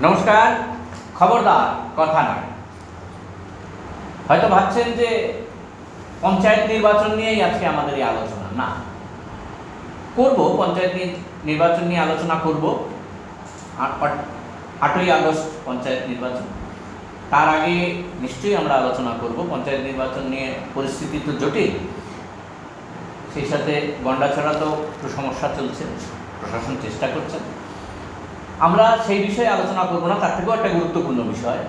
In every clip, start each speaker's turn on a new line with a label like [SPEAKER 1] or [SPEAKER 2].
[SPEAKER 1] নমস্কার। খবরদার কথা নয়। হয়তো ভাবছেন যে পঞ্চায়েত নির্বাচন নিয়েই আজকে আমাদের এই আলোচনা। না, করব পঞ্চায়েত নির্বাচন নিয়ে আলোচনা করব। 8ই আগস্ট পঞ্চায়েত নির্বাচন, তার আগে নিশ্চয়ই আমরা আলোচনা করব। পঞ্চায়েত নির্বাচন নিয়ে পরিস্থিতি তো জটিল, সেই সাথে গন্ডাছড়া তো একটু সমস্যা চলছে, প্রশাসন চেষ্টা করছেন। আমরা সেই বিষয়ে আলোচনা করব না, তার থেকেও একটা গুরুত্বপূর্ণ বিষয়,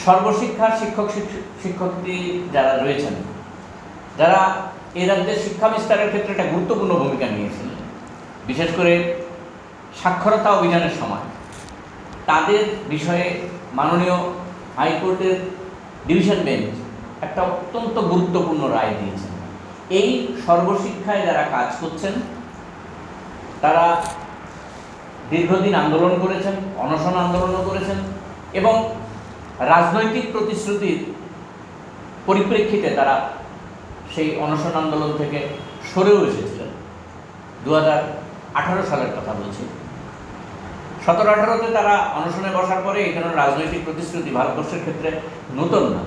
[SPEAKER 1] সর্বশিক্ষার শিক্ষার্থী যারা রয়েছেন, যারা এই রাজ্যের শিক্ষা বিস্তারের ক্ষেত্রে একটা গুরুত্বপূর্ণ ভূমিকা নিয়েছিলেন, বিশেষ করে সাক্ষরতা অভিযানের সময়, তাদের বিষয়ে মাননীয় হাইকোর্টের ডিভিশন বেঞ্চ একটা অত্যন্ত গুরুত্বপূর্ণ রায় দিয়েছেন। এই সর্বশিক্ষায় যারা কাজ করছেন, তারা দীর্ঘদিন আন্দোলন করেছেন, অনশন আন্দোলনও করেছেন, এবং রাজনৈতিক প্রতিশ্রুতির পরিপ্রেক্ষিতে তারা সেই অনশন আন্দোলন থেকে সরেও এসেছিলেন। 2018 সালের কথা বলছি। 17-18-তে তারা অনশনে বসার পরে এই ধরনের রাজনৈতিক প্রতিশ্রুতি ভারতবর্ষের ক্ষেত্রে নতুন না,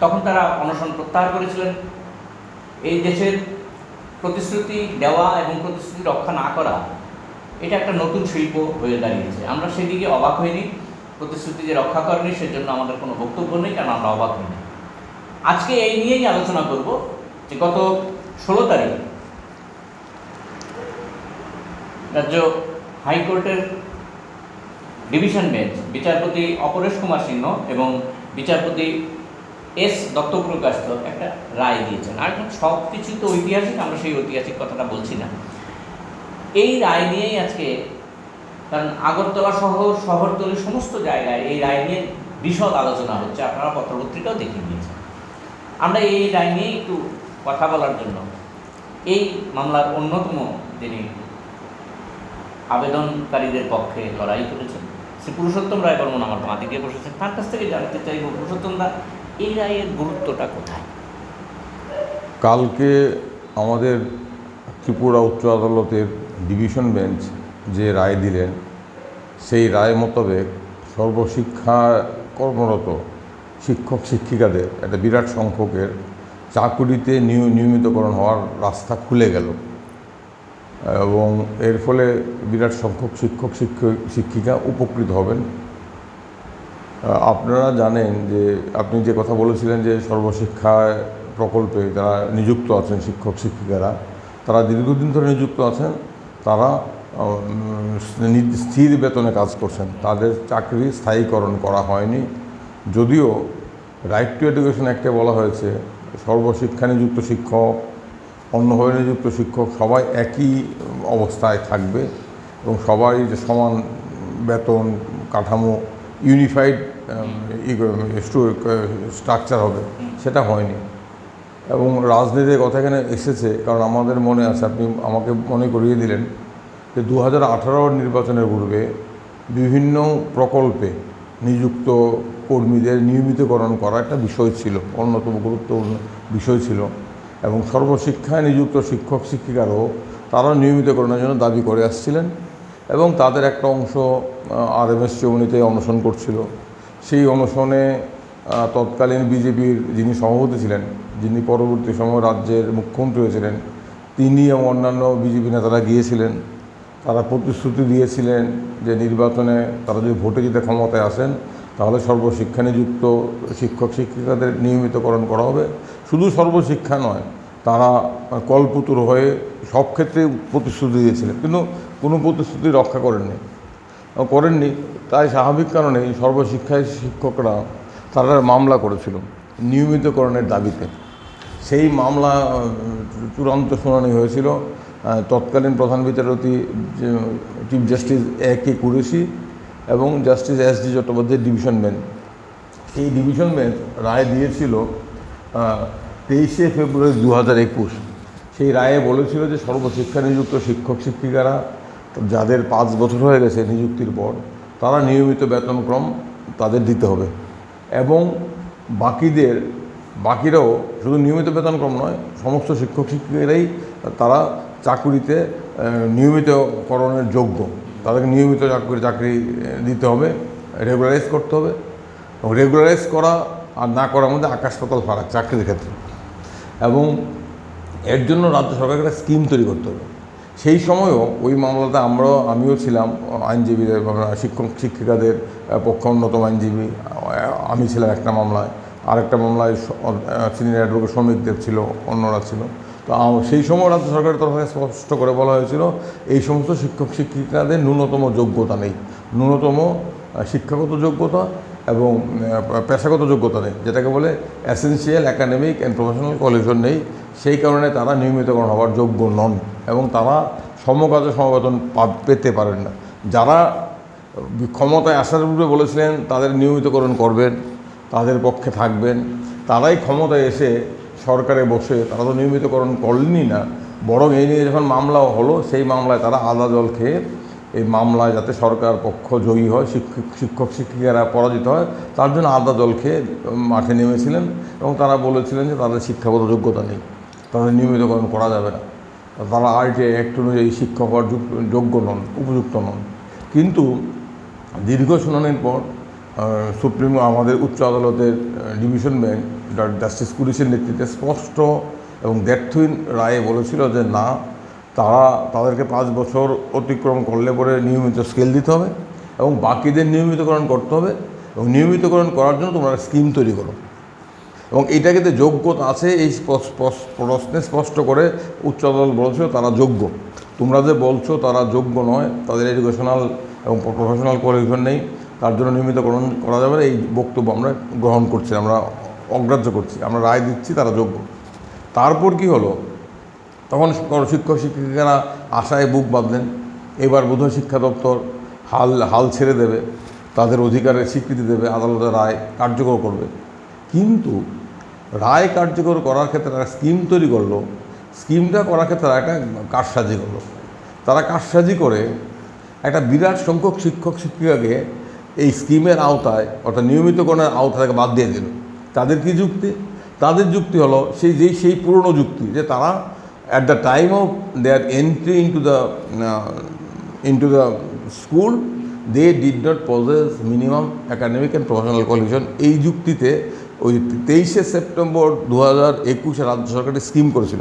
[SPEAKER 1] তখন তারা অনশন প্রত্যাহার করেছিলেন। এই দেশের প্রতিশ্রুতি দেওয়া এবং প্রতিশ্রুতি রক্ষা না করা, এটা একটা নতুন শিল্প হয়ে দাঁড়িয়েছে। আমরা সেদিকে অবাক হইনি। প্রতিশ্রুতি যে রক্ষা করেনি সেজন্য আমাদের কোনো বক্তব্য নেই, কারণ আমরা অবাক হইনি। আজকে এই নিয়েই আলোচনা করব যে গত 16 তারিখ রাজ্য হাইকোর্টের ডিভিশন বেঞ্চ বিচারপতি অপরেশ কুমার সিংহ এবং বিচারপতি এস দত্তপ্রকাশ একটা রায় দিয়েছেন। আর এখন সব কিছু তো ঐতিহাসিক, আমরা সেই ঐতিহাসিক কথাটা বলছি না। এই রায় নিয়েই আজকে, কারণ আগরতলা শহরতলি সমস্ত জায়গায় এই রায় নিয়ে বিশদ আলোচনা হচ্ছে, আপনারা পত্রপত্রিকাও দেখে নিয়েছেন। আমরা এই রায় নিয়ে একটু কথা বলার জন্য এই মামলার অন্যতম যিনি আবেদনকারীদের পক্ষে লড়াই করেছেন, শ্রী পুরুষোত্তম রায় বর্মন আমার বাঁদিকে বসেছেন, তার কাছ থেকে জানতে চাইব, পুরুষোত্তম দা, এই রায়ের গুরুত্বটা কোথায়?
[SPEAKER 2] কালকে আমাদের ত্রিপুরা উচ্চ আদালতের ডিভিশন বেঞ্চ যে রায় দিলেন, সেই রায় মোতাবেক সর্বশিক্ষা কর্মরত শিক্ষক শিক্ষিকাদের একটা বিরাট সংখ্যকের চাকুরিতে নিয়মিতকরণ হওয়ার রাস্তা খুলে গেল, এবং এর ফলে বিরাট সংখ্যক শিক্ষিকা উপকৃত হবেন। আপনারা জানেন যে, আপনি যে কথা বলেছিলেন যে সর্বশিক্ষা প্রকল্পে যারা নিযুক্ত আছেন শিক্ষক শিক্ষিকারা, তারা দীর্ঘদিন ধরে নিযুক্ত আছেন, তারা স্থির বেতনে কাজ করছেন, তাদের চাকরি স্থায়ীকরণ করা হয়নি। যদিও রাইট টু এডুকেশন অ্যাক্টে বলা হয়েছে সর্বশিক্ষা নিযুক্ত শিক্ষক, অন্যভাবে নিযুক্ত শিক্ষক সবাই একই অবস্থায় থাকবে এবং সবাই যে সমান বেতন কাঠামো, ইউনিফাইড স্ট্রাকচার হবে, সেটা হয়নি। এবং রাজনীতির কথা এখানে এসেছে, কারণ আমাদের মনে আছে, আপনি আমাকে মনে করিয়ে দিলেন যে 2018 নির্বাচনের পূর্বে বিভিন্ন প্রকল্পে নিযুক্ত কর্মীদের নিয়মিতকরণ করা একটা বিষয় ছিল, অন্যতম গুরুত্বপূর্ণ বিষয় ছিল। এবং সর্বশিক্ষায় নিযুক্ত শিক্ষক শিক্ষিকারাও তারা নিয়মিতকরণের জন্য দাবি করে আসছিলেন, এবং তাদের একটা অংশ RMS চৌমুহনীতে অনশন করছিল। সেই অনশনে তৎকালীন বিজেপির যিনি সভাপতি ছিলেন, যিনি পরবর্তী সময় রাজ্যের মুখ্যমন্ত্রী হয়েছিলেন, তিনি এবং অন্যান্য বিজেপি নেতারা গিয়েছিলেন। তারা প্রতিশ্রুতি দিয়েছিলেন যে নির্বাচনে তারা যদি ভোটে জিতে ক্ষমতায় আসেন, তাহলে সর্বশিক্ষা নিযুক্ত শিক্ষক শিক্ষিকাদের নিয়মিতকরণ করা হবে। শুধু সর্বশিক্ষা নয়, তারা কলপুতুর হয়ে সব ক্ষেত্রে প্রতিশ্রুতি দিয়েছিলেন, কিন্তু কোনো প্রতিশ্রুতি রক্ষা করেননি। তাই স্বাভাবিক কারণে এই সর্বশিক্ষায় শিক্ষকরা তারা মামলা করেছিল নিয়মিতকরণের দাবিতে। সেই মামলা চূড়ান্ত শুনানি হয়েছিল তৎকালীন প্রধান বিচারপতি চিফ জাস্টিস A.K. কুরেশি এবং জাস্টিস S.D. চট্টোপাধ্যায়ের ডিভিশন বেঞ্চ। এই ডিভিশন বেঞ্চ রায় দিয়েছিল 23শে ফেব্রুয়ারি 2021। সেই রায়ে বলেছিল যে সর্বশিক্ষা নিযুক্ত শিক্ষক শিক্ষিকারা যাদের 5 বছর হয়ে গেছে নিযুক্তির পর, তারা নিয়মিত বেতনক্রম তাদের দিতে হবে, এবং বাকিরাও শুধু নিয়মিত বেতনক্রম নয়, সমস্ত শিক্ষক শিক্ষিকারাই তারা চাকুরিতে নিয়মিতকরণের যোগ্য। তাদেরকে নিয়মিত চাকরি দিতে হবে, রেগুলারাইজ করতে হবে। এবং রেগুলারাইজ করা আর না করার মধ্যে আকাশ পাতাল ফারাক চাকরির ক্ষেত্রে। এবং এর জন্য রাজ্য সরকারকে একটা স্কিম তৈরি করতে হবে। সেই সময়ও ওই মামলাতে আমিও ছিলাম আইনজীবীদের, শিক্ষিকাদের পক্ষে অন্যতম আইনজীবী আমি ছিলাম একটা মামলায়, আরেকটা মামলায় সিনিয়র অ্যাডভোকেট শ্রমিক দেব ছিল, অন্যরা ছিল। তো সেই সময় রাজ্য সরকারের তরফ থেকে স্পষ্ট করে বলা হয়েছিল এই সমস্ত শিক্ষিকাদের ন্যূনতম যোগ্যতা নেই, ন্যূনতম শিক্ষাগত যোগ্যতা এবং পেশাগত যোগ্যতা নেই, যেটাকে বলে essential academic and professional qualification নেই। সেই কারণে তারা নিয়মিতকরণ হওয়ার যোগ্য নন এবং তারা সমকাজে সমবেতন পেতে পারেন না। যারা ক্ষমতায় আসার পূর্বে বলেছিলেন তাদের নিয়মিতকরণ করবেন, তাদের পক্ষে থাকবেন, তারাই ক্ষমতায় এসে সরকারে বসে তারা তো নিয়মিতকরণ করলেনই না, বরং এই নিয়ে যখন মামলাও হলো সেই মামলায় তারা আদা জল খেয়ে এই মামলায় যাতে সরকার পক্ষ জয়ী হয়, শিক্ষক শিক্ষিকারা পরাজিত হয়, তার জন্য আদা জল খেয়ে মাঠে নেমেছিলেন এবং তারা বলেছিলেন যে তাদের শিক্ষাগত যোগ্যতা নেই, তাদের নিয়মিতকরণ করা যাবে না, তারা RTI অ্যাক্ট অনুযায়ী শিক্ষক হওয়ার যোগ্য নন, উপযুক্ত নন। কিন্তু দীর্ঘ শুনানির পর আমাদের উচ্চ আদালতের ডিভিশন বেঞ্চ জাস্টিস কুরিশের নেতৃত্বে স্পষ্ট এবং দ্ব্যর্থহীন রায়ে বলেছিল যে না, তাদেরকে 5 বছর অতিক্রম করলে পরে নিয়মিত স্কেল দিতে হবে এবং বাকিদের নিয়মিতকরণ করতে হবে এবং নিয়মিতকরণ করার জন্য তোমরা স্কিম তৈরি করো। এবং এটাকে যে যোগ্যতা আছে এই প্রশ্নে স্পষ্ট করে উচ্চ আদালত বলেছিল তারা যোগ্য। তোমরা যে বলছো তারা যোগ্য নয়, তাদের এডুকেশনাল এবং প্রফেশনাল কোয়ালিফিকেশন নেই, তার জন্য নিয়মিতকরণ করা যাবে না, এই বক্তব্য আমরা গ্রহণ করছি, আমরা অগ্রাহ্য করছি, আমরা রায় দিচ্ছি তারা যোগ্য। তারপর কি হলো, তখন শিক্ষক শিক্ষিকারা আশায় বুক বাঁধলেন এবার বোধহয় শিক্ষা দপ্তর হাল ছেড়ে দেবে, তাদের অধিকারের স্বীকৃতি দেবে, আদালতের রায় কার্যকর করবে। কিন্তু রায় কার্যকর করার ক্ষেত্রে তারা স্কিম তৈরি করলো, স্কিমটা করার ক্ষেত্রে তারা একটা কারসাজি করলো। তারা কারসাজি করে একটা বিরাট সংখ্যক শিক্ষক শিক্ষিকাকে এই স্কিমের আওতায় অর্থাৎ নিয়মিতকরণের আওতা থেকে বাদ দিয়ে দিল। তাদের কি যুক্তি? তাদের যুক্তি হলো সেই পুরনো যুক্তি যে তারা at the time of their entry into the school they did not possess minimum academic and professional qualification। এই যুক্তিতে ওই 23শে সেপ্টেম্বর 2021 রাজ্য সরকারের স্কিম করেছিল।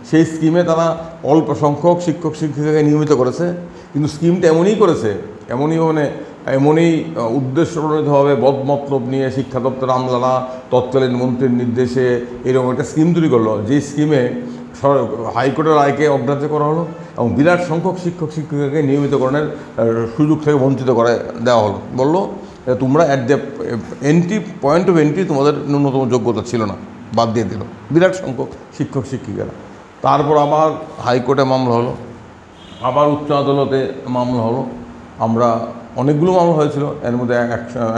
[SPEAKER 2] সেই স্কিমে তারা অল্প সংখ্যক শিক্ষক শিক্ষিকাকে নিয়মিত করেছে, কিন্তু স্কিমটা এমনই করেছে, এমনই উদ্দেশ্যপ্রণোদিতভাবে বদমতলব নিয়ে শিক্ষা দপ্তর আমলারা তৎকালীন মন্ত্রীর নির্দেশে এরকম একটা স্কিম তৈরি করলো, যে স্কিমে হাইকোর্টের রায়কে অগ্রাহ্য করা হলো এবং বিরাট সংখ্যক শিক্ষক শিক্ষিকাকে নিয়মিতকরণের সুযোগ থেকে বঞ্চিত করে দেওয়া হলো। বললো তোমরা at the point of entry তোমাদের ন্যূনতম যোগ্যতা ছিল না, বাদ দিয়ে দিল বিরাট সংখ্যক শিক্ষক শিক্ষিকারা। তারপর আবার হাইকোর্টে মামলা হলো, আবার উচ্চ আদালতে মামলা হলো। আমরা অনেকগুলো মামলা হয়েছিল, এর মধ্যে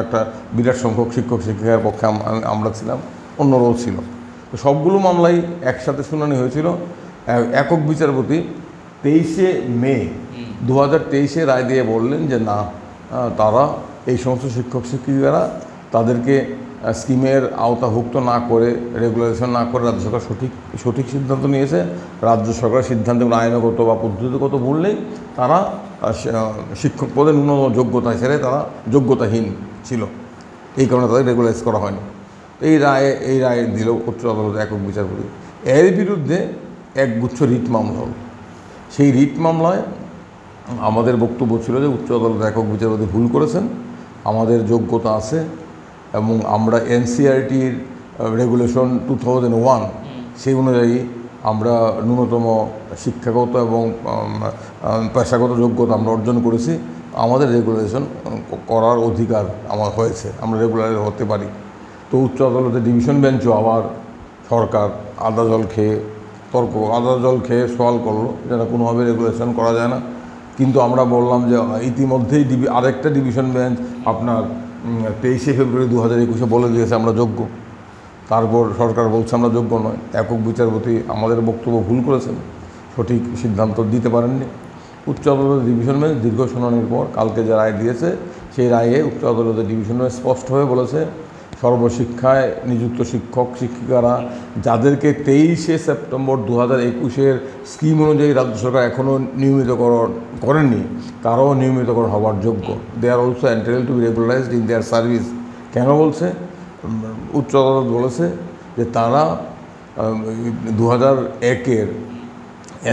[SPEAKER 2] একটা বিরাট সংখ্যক শিক্ষক শিক্ষিকার পক্ষে আমরা ছিলাম, অন্যরাও ছিল। তো সবগুলো মামলাই একসাথে শুনানি হয়েছিল। একক বিচারপতি 23শে মে 2023 রায় দিয়ে বললেন যে না, তারা এই সমস্ত শিক্ষক শিক্ষিকারা তাদেরকে স্কিমের আওতাভুক্ত না করে, রেগুলেশন না করে রাজ্য সরকার সঠিক সিদ্ধান্ত নিয়েছে। রাজ্য সরকারের সিদ্ধান্ত আইনগত বা পদ্ধতিগত ভুল নেই, তারা শিক্ষক পদে ন্যূনতম যোগ্যতা হিসেবে তারা যোগ্যতাহীন ছিল, এই কারণে তাদের রেগুলাইজ করা হয়নি। এই রায় দিল উচ্চ আদালতে একক বিচারপতি। এর বিরুদ্ধে একগুচ্ছ রিট মামলা হল। সেই রিট মামলায় আমাদের বক্তব্য ছিল যে উচ্চ আদালতে একক বিচারপতি ভুল করেছেন, আমাদের যোগ্যতা আছে এবং আমরা NCERTর রেগুলেশন 2001 সেই অনুযায়ী আমরা ন্যূনতম শিক্ষাগত এবং পেশাগত যোগ্যতা আমরা অর্জন করেছি, আমাদের রেগুলেশন করার অধিকার আমার হয়েছে, আমরা রেগুলার হতে পারি। তো উচ্চ আদালতে ডিভিশন বেঞ্চও আবার সরকার আদা জল খেয়ে সওয়াল করলো যেটা কোনোভাবে রেগুলেশন করা যায় না। কিন্তু আমরা বললাম যে ইতিমধ্যেই আরেকটা ডিভিশন বেঞ্চ আপনার 23শে ফেব্রুয়ারি 2021 বলে দিয়েছে আমরা যোগ্য। তারপর সরকার বলছে আমরা যোগ্য নয়। একক বিচারপতি আমাদের বক্তব্য ভুল করেছেন, সঠিক সিদ্ধান্ত দিতে পারেননি। উচ্চ আদালতের ডিভিশন বেঞ্চ দীর্ঘ শুনানির পর কালকে যে রায় দিয়েছে, সেই রায়ে উচ্চ আদালতের ডিভিশন বেঞ্চ স্পষ্টভাবে বলেছে সর্বশিক্ষায় নিযুক্ত শিক্ষক শিক্ষিকারা যাদেরকে 23শে সেপ্টেম্বর 2021-এর স্কিম অনুযায়ী রাজ্য সরকার এখনও নিয়মিতকরণ করেননি, তারাও নিয়মিতকরণ হওয়ার যোগ্য। They are also entitled to be regularized in their service. কেন বলছে? উচ্চ আদালত বলেছে যে তারা 2001-এর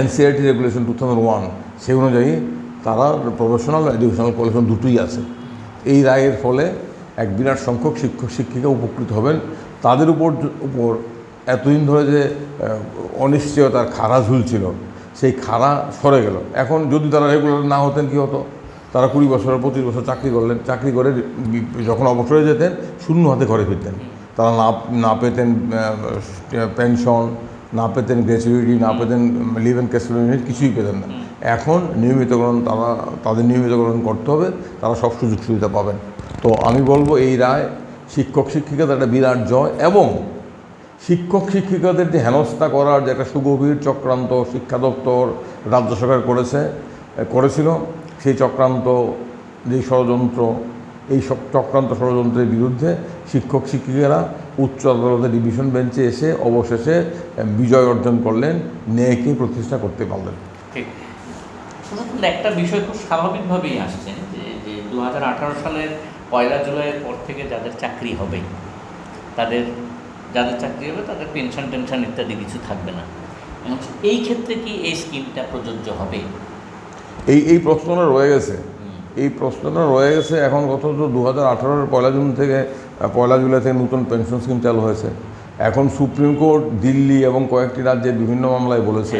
[SPEAKER 2] NCERT রেগুলেশন 2001 সেই অনুযায়ী তারা প্রফেশনাল এডুকেশনাল কোয়ালিফিকেশন দুটোই আছে। এই রায়ের ফলে এক বিরাট সংখ্যক শিক্ষক শিক্ষিকা উপকৃত হবেন। তাদের উপর এতদিন ধরে যে অনিশ্চয়তার খাড়া ঝুলছিল, সেই খাড়া সরে গেল। এখন যদি তারা রেগুলার না হতেন কী হতো? তারা 20 বছর 25 বছর চাকরি করলেন, চাকরি করে যখন অবসরে যেতেন শূন্য হাতে ঘরে ফিরতেন। তারা না পেতেন পেনশন, না পেতেন গ্র্যাচুইটি, না পেতেন লিভ অ্যান্ড ক্যাস্টুডি, কিছুই পেতেন না। এখন নিয়মিতকরণ তাদের নিয়মিতকরণ করতে হবে, তারা সব সুযোগ সুবিধা পাবেন। তো আমি বলবো এই রায় শিক্ষক শিক্ষিকাদের একটা বিরাট জয়, এবং শিক্ষক শিক্ষিকাদের যে হেনস্থা করার যে একটা সুগভীর চক্রান্ত শিক্ষা দপ্তর রাজ্য সরকার করেছিল, সেই চক্রান্ত যেই ষড়যন্ত্র, এই সব চক্রান্ত ষড়যন্ত্রের বিরুদ্ধে শিক্ষক শিক্ষিকারা উচ্চ আদালতের ডিভিশন বেঞ্চে এসে অবশেষে বিজয় অর্জন করলেন, ন্যায়কে প্রতিষ্ঠা করতে পারলেন।
[SPEAKER 1] ঠিক। একটা বিষয় খুব স্বাভাবিকভাবেই আসছে যে 2018 সালের 1 জুলাইয়ের পর থেকে যাদের চাকরি হবে তাদের পেনশন টেনশন ইত্যাদি কিছু থাকবে না। এই ক্ষেত্রে কি এই স্কিমটা প্রযোজ্য হবে?
[SPEAKER 2] এই প্রশ্নটা রয়ে গেছে। এখন কত 2018-এর 1 জুলাই থেকে নতুন পেনশন স্কিম চালু হয়েছে। এখন সুপ্রিম কোর্ট দিল্লি এবং কয়েকটি রাজ্যের বিভিন্ন মামলায় বলেছে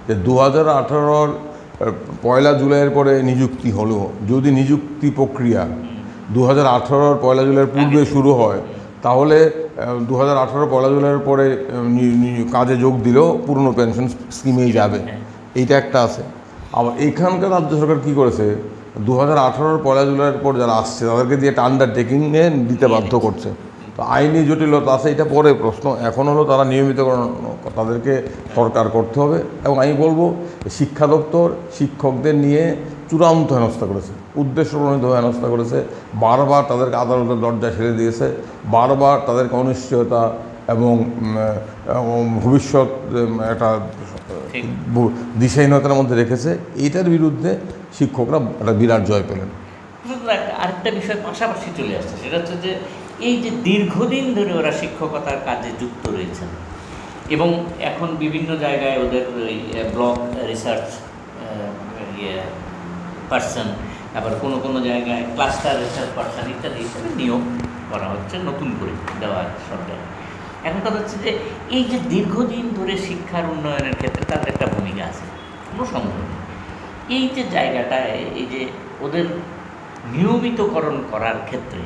[SPEAKER 2] যে 2018-র 1 জুলাইয়ের পরে নিযুক্তি হলেও যদি নিযুক্তি প্রক্রিয়া 2018-র 1 জুলাইয়ের পূর্বে শুরু হয়, তাহলে 2018-র 1 জুলাইয়ের পরে কাজে যোগ দিলেও পুরনো পেনশন স্কিমেই যাবে। এইটা একটা আছে। আবার এখানকার রাজ্য সরকার কী করেছে, 2018-র 1 জুলাইয়ের পর যারা আসছে তাদেরকে দিয়ে একটা আন্ডারটেকিংয়ে দিতে বাধ্য করছে। তো আইনি জটিলতা আছে, এটা পরে প্রশ্ন। এখন হলো তারা নিয়মিতকরণ তাদেরকে সরকার করতে হবে। এবং আমি বলবো শিক্ষা দপ্তর শিক্ষকদের নিয়ে চূড়ান্ত হেনস্থা করেছে, উদ্দেশ্যপ্রণোদিত হেনস্থা করেছে। বারবার তাদেরকে আদালতের দরজায় ছেড়ে দিয়েছে, বারবার তাদেরকে অনিশ্চয়তা এবং ভবিষ্যৎ একটা দিশাহীনতার মধ্যে রেখেছে। এইটার বিরুদ্ধে শিক্ষকরা একটা বিরাট জয় পেলেন।
[SPEAKER 1] আরেকটা বিষয় পাশাপাশি চলে আসছে, সেটা হচ্ছে যে এই যে দীর্ঘদিন ধরে ওরা শিক্ষকতার কাজে যুক্ত রয়েছেন এবং এখন বিভিন্ন জায়গায় ওদের ওই ব্লক রিসার্চ পার্সন, আবার কোনো জায়গায় ক্লাস্টার রিসার্চ পার্সন ইত্যাদি হিসেবে নিয়োগ করা হচ্ছে, নতুন করে দেওয়া সরকার। এখন কথা হচ্ছে যে এই যে দীর্ঘদিন ধরে শিক্ষার উন্নয়নের ক্ষেত্রে তাদের একটা ভূমিকা আছে, কোনো সন্দেহ নেই। এই যে জায়গাটায় এই যে ওদের নিয়মিতকরণ করার ক্ষেত্রে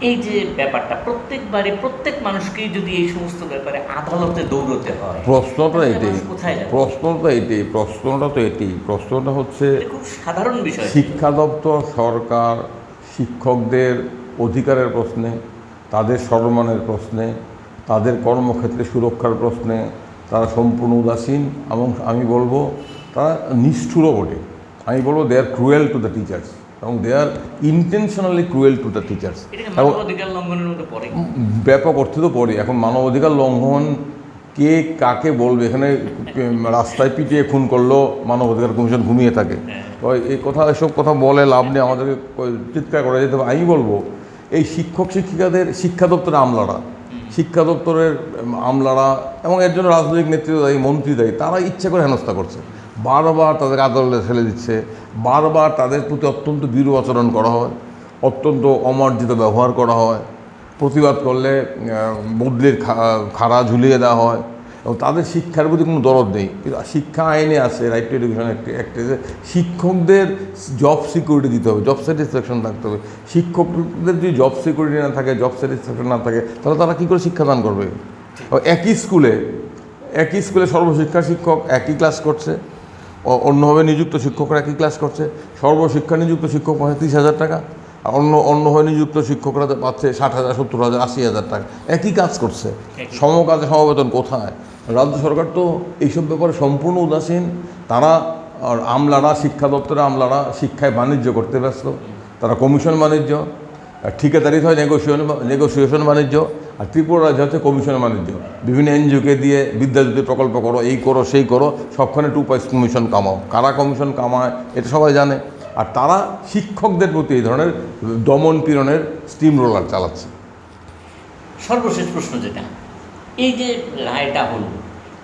[SPEAKER 1] এই যে ব্যাপারটা প্রত্যেকবারে প্রত্যেক মানুষকেই যদি এই সমস্ত ব্যাপারে আদালতে দৌড়তে হয়,
[SPEAKER 2] প্রশ্নটা হচ্ছে
[SPEAKER 1] খুব সাধারণ বিষয়।
[SPEAKER 2] শিক্ষা দপ্তর সরকার শিক্ষকদের অধিকারের প্রশ্নে, তাদের সম্মানের প্রশ্নে, তাদের কর্মক্ষেত্রে সুরক্ষার প্রশ্নে তারা সম্পূর্ণ উদাসীন, এবং আমি বলবো তারা নিষ্ঠুরও বটে। আমি বলবো they are cruel to the teachers, এবং they are intentionally cruel to the teachers. ব্যাপক অর্থে তো পড়ে। এখন মানবাধিকার লঙ্ঘন কে কাকে বলবে? এখানে রাস্তায় পিটিয়ে খুন করলেও মানবাধিকার কমিশন ঘুমিয়ে থাকে। তো এসব কথা বলে লাভ নেই, আমাদেরকে চিৎকার করা যেতে হবে। আমি বলবো এই শিক্ষক শিক্ষিকাদের শিক্ষা দপ্তরের আমলারা এবং এর জন্য রাজনৈতিক নেতৃত্ব দায়ী, মন্ত্রী দায়ী, তারা ইচ্ছে করে হেনস্থা করছে। বারবার তাদের আদালতে ঠেলে দিচ্ছে, বারবার তাদের প্রতি অত্যন্ত বিরূপ আচরণ করা হয়, অত্যন্ত অমার্জিত ব্যবহার করা হয়, প্রতিবাদ করলে বদলির খাড়া ঝুলিয়ে দেওয়া হয়, এবং তাদের শিক্ষার প্রতি কোনো দরদ নেই। কিন্তু শিক্ষা আইনে আছে, রাইট টু এডুকেশন অ্যাক্টে শিক্ষকদের জব সিকিউরিটি দিতে হবে, জব স্যাটিসফ্যাকশন থাকতে হবে। শিক্ষকদের যদি জব সিকিউরিটি না থাকে, জব স্যাটিসফ্যাকশন না থাকে, তাহলে তারা কী করে শিক্ষাদান করবে? একই স্কুলে সর্বশিক্ষা শিক্ষক একই ক্লাস করছে, অন্যভাবে নিযুক্ত শিক্ষকরা একই ক্লাস করছে। সর্বশিক্ষা নিযুক্ত শিক্ষক পাচ্ছে 30,000 টাকা, আর অন্যভাবে নিযুক্ত শিক্ষকরা পাচ্ছে 60,000, 70,000, 80,000 টাকা। একই কাজ করছে, সমকাজে সমবেতন কোথায়? রাজ্য সরকার তো এইসব ব্যাপারে সম্পূর্ণ উদাসীন। তারা শিক্ষা দপ্তরের আমলারা শিক্ষায় বাণিজ্য করতে ব্যস্ত, তারা কমিশন বাণিজ্য। ঠিকাদারি হয় নেগোসিয়েশন বাণিজ্য, আর ত্রিপুরা রাজ্য হচ্ছে কমিশন বাণিজ্য। বিভিন্ন এনজিওকে দিয়ে বিদ্যাজ্যোতি প্রকল্প করো, এই করো সেই করো, সবখানে 2 কমিশন কামাও। কারা কমিশন কামায় এটা সবাই জানে। আর তারা শিক্ষকদের প্রতি এই ধরনের দমন পীড়নের স্টিম রোলার চালাচ্ছে।
[SPEAKER 1] সর্বশেষ প্রশ্ন যেটা, এই যে রায়টা হলো,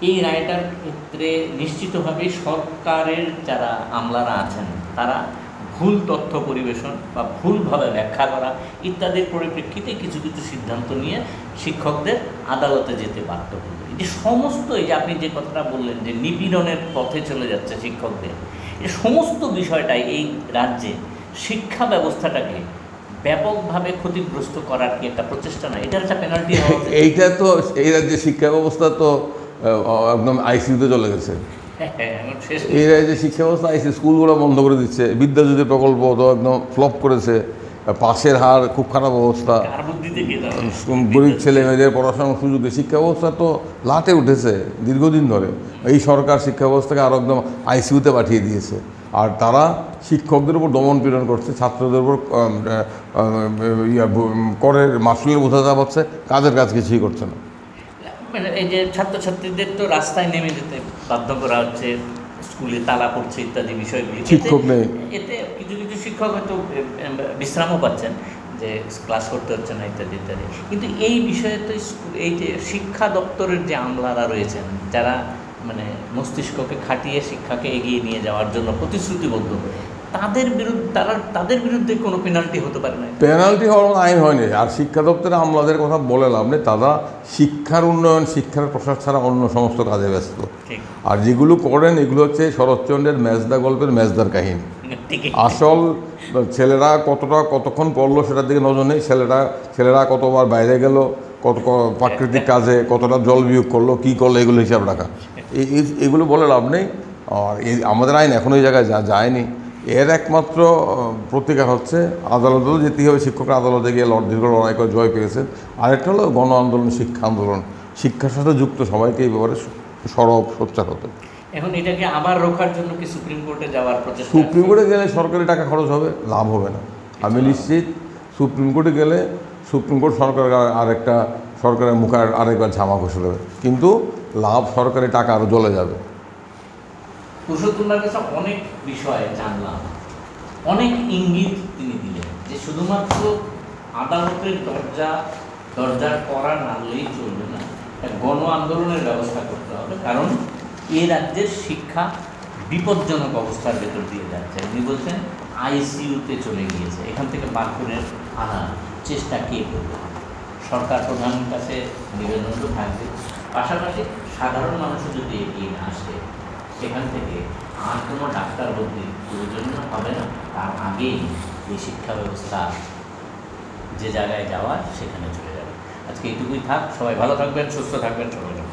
[SPEAKER 1] এই রায়টার ক্ষেত্রে নিশ্চিতভাবেই সরকারের যারা আমলারা আছেন তারা ভুল তথ্য পরিবেশন বা ভুলভাবে ব্যাখ্যা করা ইত্যাদির পরিপ্রেক্ষিতে কিছু কিছু সিদ্ধান্ত নিয়ে শিক্ষকদের আদালতে যেতে বাধ্য করবে। এই যে সমস্ত, এই যে আপনি যে কথাটা বললেন যে নিপীড়নের পথে চলে যাচ্ছে শিক্ষকদের, এই সমস্ত বিষয়টাই এই রাজ্যে শিক্ষা ব্যবস্থাটাকে ব্যাপকভাবে ক্ষতিগ্রস্ত করার কি একটা প্রচেষ্টা না? এটার একটা পেনাল্টি হওয়া উচিত।
[SPEAKER 2] এইটা তো এই রাজ্যের শিক্ষা ব্যবস্থা তো একদম আইসিইউতে চলে গেছে।
[SPEAKER 1] এখন শেষ
[SPEAKER 2] এই রাজ্যের শিক্ষা ব্যবস্থা স্কুলগুলো বন্ধ করে দিচ্ছে, বিদ্যাজ্যোতি প্রকল্প তো একদম ফ্লপ করেছে, পাশের হার খুব খারাপ অবস্থা,
[SPEAKER 1] কার বুদ্ধিতে কে জানে?
[SPEAKER 2] গরিব ছেলে মেয়েদের পড়াশোনার সুযোগে শিক্ষা ব্যবস্থা তো লাটে উঠেছে দীর্ঘদিন ধরে। এই সরকার শিক্ষা ব্যবস্থাকে আরও একদম আইসিইউতে পাঠিয়ে দিয়েছে। আর তারা শিক্ষকদের উপর দমন পীড়ন করছে, ছাত্রদের উপর করের মাসুলের বোঝা চাপাচ্ছে, কাজের কাজ কিছুই করছে না।
[SPEAKER 1] মানে এই যে ছাত্রছাত্রীদের তো রাস্তায় নেমে যেতে বাধ্য করা হচ্ছে, স্কুলে তালা পড়ছে ইত্যাদি বিষয়গুলি,
[SPEAKER 2] শিক্ষক নেই।
[SPEAKER 1] এতে কিছু কিছু শিক্ষক হয়তো বিশ্রামও পাচ্ছেন যে ক্লাস করতে হচ্ছে না ইত্যাদি ইত্যাদি। কিন্তু এই বিষয়ে তো এই যে শিক্ষা দপ্তরের যে আমলারা রয়েছেন, যারা মানে মস্তিষ্ককে খাটিয়ে শিক্ষাকে এগিয়ে নিয়ে যাওয়ার জন্য প্রতিশ্রুতিবদ্ধ, তাদের বিরুদ্ধে কোনো পেনাল্টি হতে পারে না?
[SPEAKER 2] পেনাল্টি হওয়ার আইন হয়নি। আর শিক্ষা দপ্তরে আমলাদের কথা বলে লাভ নেই, তারা শিক্ষার উন্নয়ন, শিক্ষার প্রসার ছাড়া অন্য সমস্ত কাজে ব্যস্ত। আর যেগুলো করেন এগুলো হচ্ছে শরৎচন্দ্রের মেজদা গল্পের মেজদার কাহিনী। আসল ছেলেরা কতক্ষণ পড়লো সেটার দিকে নজর নেই, ছেলেরা কতবার বাইরে গেল, কত প্রাকৃতিক কাজে কতটা জল বিয়োগ করলো, কী করলো, এগুলো হিসাব রাখা। এগুলো বলে লাভ নেই। আর আমাদের আইন এখনো এই জায়গায় যায়নি। এর একমাত্র প্রতিকার হচ্ছে আদালতেও যেতেই হবে। শিক্ষকরা আদালতে গিয়ে দীর্ঘ লড়াই করে জয় পেয়েছেন। আরেকটা হলো গণ আন্দোলন, শিক্ষা আন্দোলন, শিক্ষার সাথে যুক্ত সবাইকে এই ব্যাপারে সরব সোচ্চার হতে।
[SPEAKER 1] এখন এটাকে আবার রোখার জন্য কি সুপ্রিম কোর্টে যাওয়ার প্রচেষ্টা?
[SPEAKER 2] সুপ্রিম কোর্টে গেলে সরকারি টাকা খরচ হবে, লাভ হবে না। আমি নিশ্চিত সুপ্রিম কোর্টে গেলে সুপ্রিম কোর্ট সরকারের মুখে আরেকবার ঝামা ঘষে দেবে, কিন্তু লাভ সরকারি টাকা আরও জ্বলে যাবে।
[SPEAKER 1] পুরুষোত্তমের কাছে অনেক বিষয়ে জানলাম, অনেক ইঙ্গিত তিনি দিলেন যে শুধুমাত্র আদালতের দরজার কড়া নাড়লেই চলবে না, গণ আন্দোলনের ব্যবস্থা করতে হবে। কারণ এই রাজ্যের শিক্ষা বিপজ্জনক অবস্থার ভেতর দিয়ে যাচ্ছে। উনি বলছেন আইসিইউতে চলে গিয়েছে, এখান থেকে বার করে আনার চেষ্টা কে করবে? সরকার প্রধানের কাছে নিবেদন তো থাকবে, পাশাপাশি সাধারণ মানুষও যদি এগিয়ে না আসে, সেখান থেকে আর কোনো ডাক্তার বদলি প্রয়োজন হবে না। তার আগেই এই শিক্ষা ব্যবস্থা যে জায়গায় যাওয়ার সেখানে চলে যাবে। আজকে এইটুকুই থাক। সবাই ভালো থাকবেন, সুস্থ থাকবেন, সবাই।